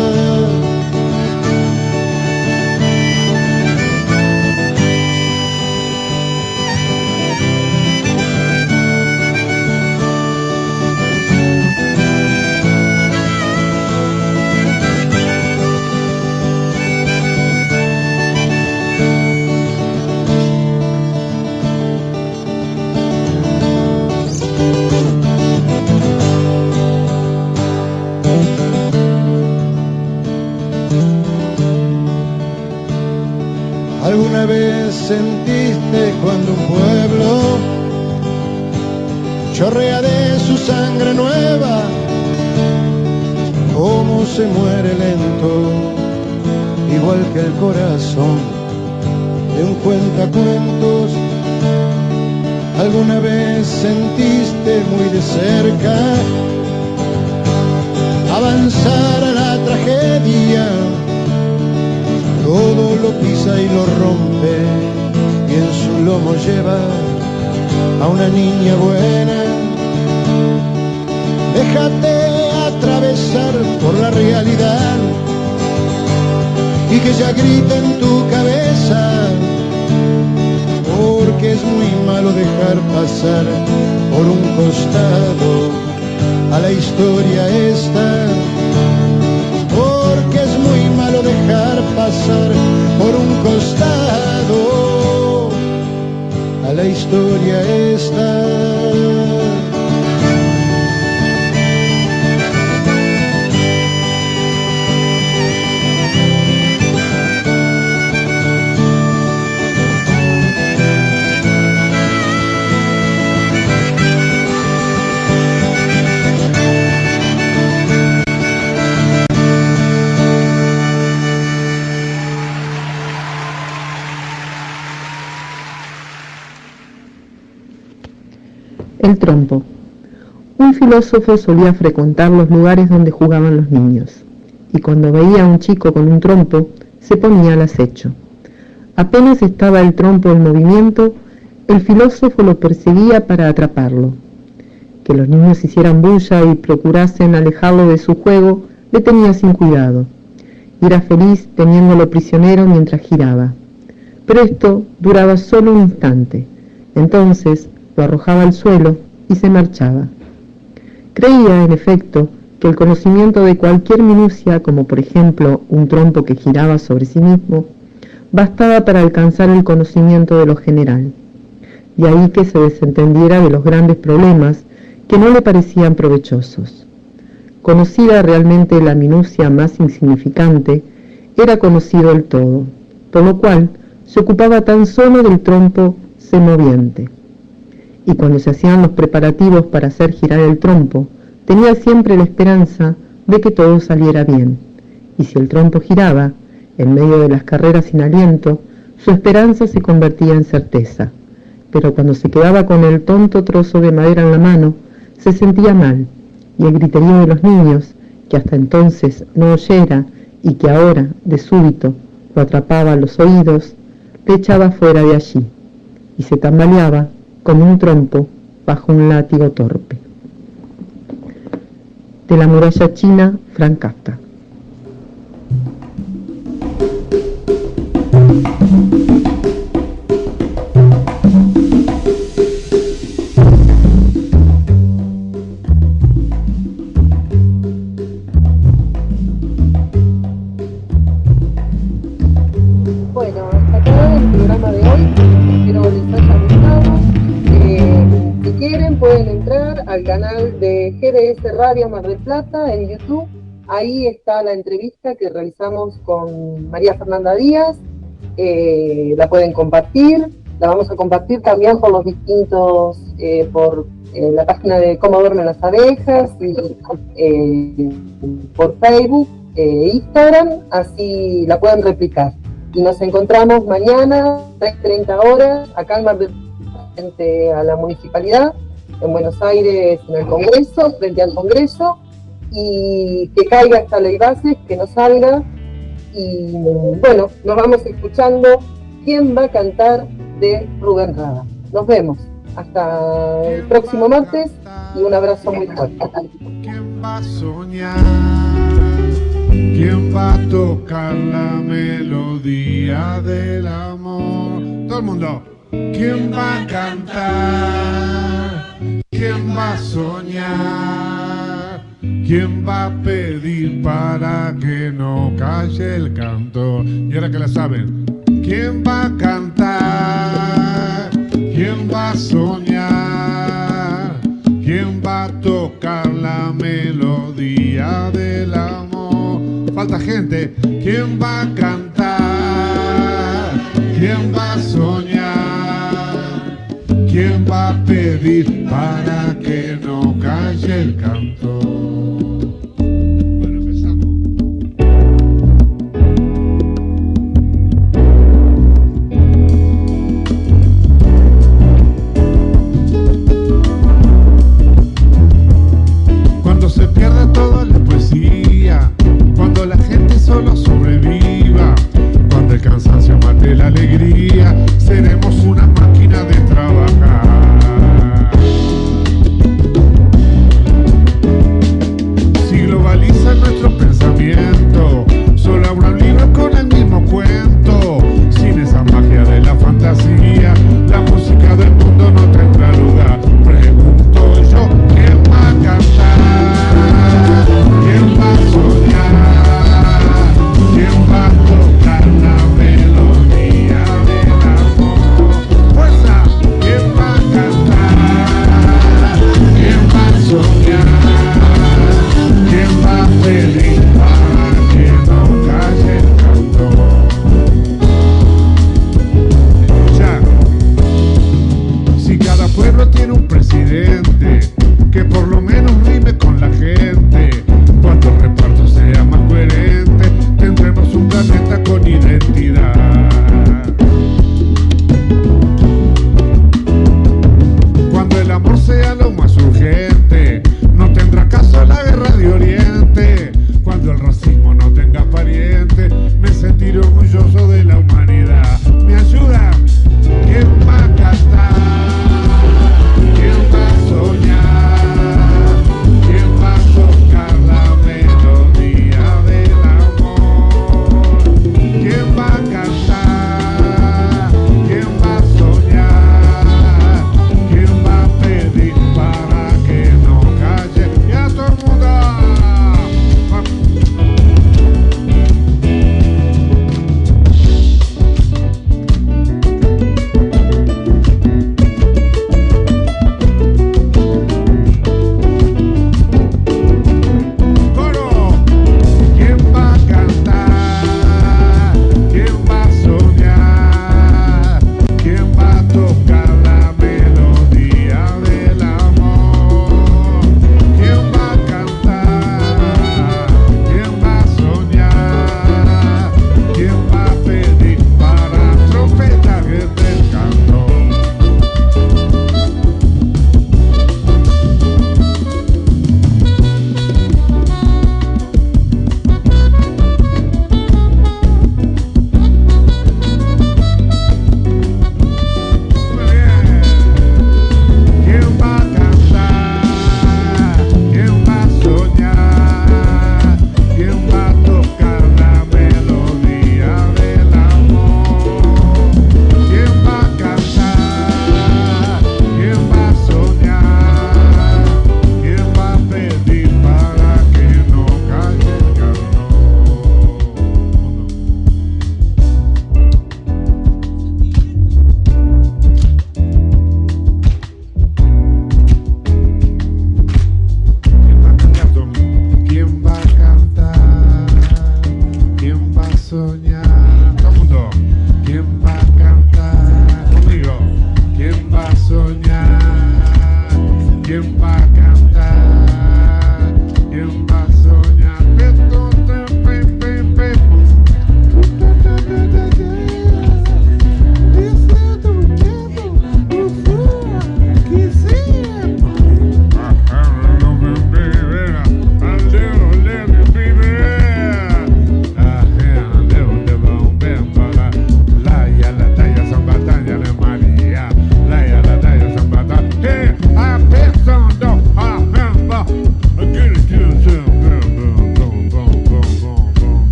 ¿Alguna vez sentiste cuando un pueblo chorrea de su sangre nueva, cómo se muere lento, igual que el corazón de un cuentacuentos? ¿Alguna vez sentiste muy de cerca avanzar a la tragedia? Todo lo pisa y lo rompe y en su lomo lleva a una niña buena. Déjate atravesar por la realidad y que ella grite en tu cabeza, porque es muy malo dejar pasar por un costado a la historia esta, porque es muy malo dejar pasar por un costado a la historia esta. El trompo. Un filósofo solía frecuentar los lugares donde jugaban los niños, y cuando veía a un chico con un trompo, se ponía al acecho. Apenas estaba el trompo en movimiento, el filósofo lo perseguía para atraparlo. Que los niños hicieran bulla y procurasen alejarlo de su juego, le tenía sin cuidado, y era feliz teniéndolo prisionero mientras giraba. Pero esto duraba solo un instante. Entonces lo arrojaba al suelo y se marchaba. Creía, en efecto, que el conocimiento de cualquier minucia, como por ejemplo un trompo que giraba sobre sí mismo, bastaba para alcanzar el conocimiento de lo general. De ahí que se desentendiera de los grandes problemas que no le parecían provechosos. Conocida realmente la minucia más insignificante, era conocido el todo, por lo cual se ocupaba tan solo del trompo semoviente. Y cuando se hacían los preparativos para hacer girar el trompo, tenía siempre la esperanza de que todo saliera bien. Y si el trompo giraba, en medio de las carreras sin aliento, su esperanza se convertía en certeza. Pero cuando se quedaba con el tonto trozo de madera en la mano, se sentía mal, y el griterío de los niños, que hasta entonces no oyera y que ahora, de súbito, lo atrapaba a los oídos, le echaba fuera de allí, y se tambaleaba como un trompo bajo un látigo torpe. De la muralla china, Frank Kafka. Bueno, hasta acá el programa de hoy. Espero les haya gustado. Si quieren pueden entrar al canal de GDS Radio Mar del Plata en YouTube. Ahí está la entrevista que realizamos con María Fernanda Díaz. La pueden compartir. La vamos a compartir también por los distintos, por la página de Cómo Duermen las Abejas y por Facebook, Instagram. Así la pueden replicar. Y nos encontramos mañana, 30 horas, acá en Mar del Plata, frente a la municipalidad, en Buenos Aires, en el Congreso, frente al Congreso, y que caiga esta ley base, que no salga, y bueno, nos vamos escuchando ¿Quién va a cantar? De Rubén Rada. Nos vemos, hasta el próximo martes, y un abrazo muy fuerte. ¿Quién va a soñar? ¿Quién va a tocar la melodía del amor? Todo el mundo. ¿Quién va a cantar? ¿Quién va a soñar? ¿Quién va a pedir para que no calle el canto? Y ahora que la saben. ¿Quién va a cantar? ¿Quién va a soñar? ¿Quién va a tocar la melodía del amor? Falta gente. ¿Quién va a cantar? ¿Quién va a soñar? ¿Quién va a pedir para que no calle el canto? Bueno, empezamos. cuento. Sin esa magia de la fantasía, la música del mundo no tendrá lugar. Pregunto yo, ¿quién va a cantar? ¿Quién va a soñar? ¿Quién va a tocar la melodía del amor? ¡Fuerza! ¿Quién va a cantar? ¿Quién va a soñar? ¿Quién va a pedir para que no calle el cantor? Escucha, si cada pueblo tiene un presidente que por lo menos rime con la gente, cuando el reparto sea más coherente, tendremos un planeta con identidad. Cuando el amor sea lo más urgente, no tendrá caso la guerra de Oriente. Cuando el racismo no tenga pariente, me sentiré orgulloso de la humanidad. ¿Me ayudan? ¿Quién va a cantar? ¿Quién va a soñar? ¿Quién va a tocar la melodía del amor? ¿Quién va a cantar? ¿Quién va a soñar? ¿Quién va a pedir para que no calle? Y a todo el mundo. Coro. ¿Quién va a cantar? ¿Quién va a soñar? ¿Quién va a tocar la melodía del amor? ¿Quién va a cantar? ¿Quién va a soñar? ¿Quién va a pedir para trompeta que te canto? Muy bien. ¿Quién va a cantar? ¿Quién va a soñar? ¿Quién va a tocar la melodía del amor? ¿Quién va a cantar? ¿Quién va a soñar? ¿Quién va a pedir para que no calle el cantor? ¿Quién va a cantar? ¿Quién va a soñar? Todo el mundo. ¿Quién va a cantar? Conmigo. ¿Quién va a soñar? ¿Quién va a cantar? ¿Quién va a soñar?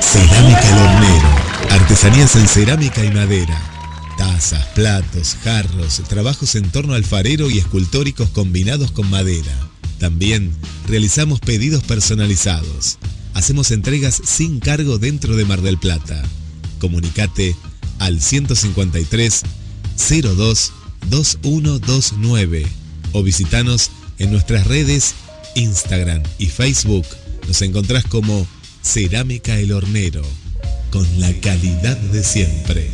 Cerámica El Hornero. Artesanías en cerámica y madera. Tazas, platos, jarros, trabajos en torno alfarero y escultóricos combinados con madera. También realizamos pedidos personalizados. Hacemos entregas sin cargo dentro de Mar del Plata. Comunicate al 153 02 2129 o visitanos en nuestras redes Instagram y Facebook. Nos encontrás como Cerámica El Hornero, con la calidad de siempre.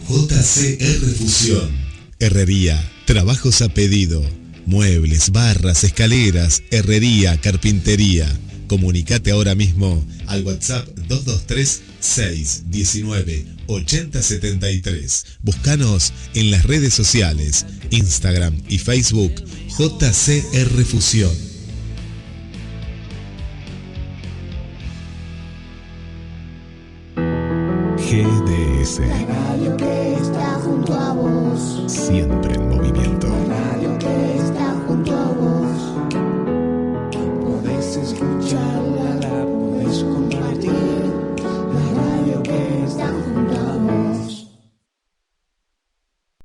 JCR Fusión. Herrería, trabajos a pedido, muebles, barras, escaleras, herrería, carpintería. Comunicate ahora mismo al WhatsApp 223 619 8073. Búscanos en las redes sociales, Instagram y Facebook, JCR Fusión. GDS. La radio que está junto a vos. Siempre.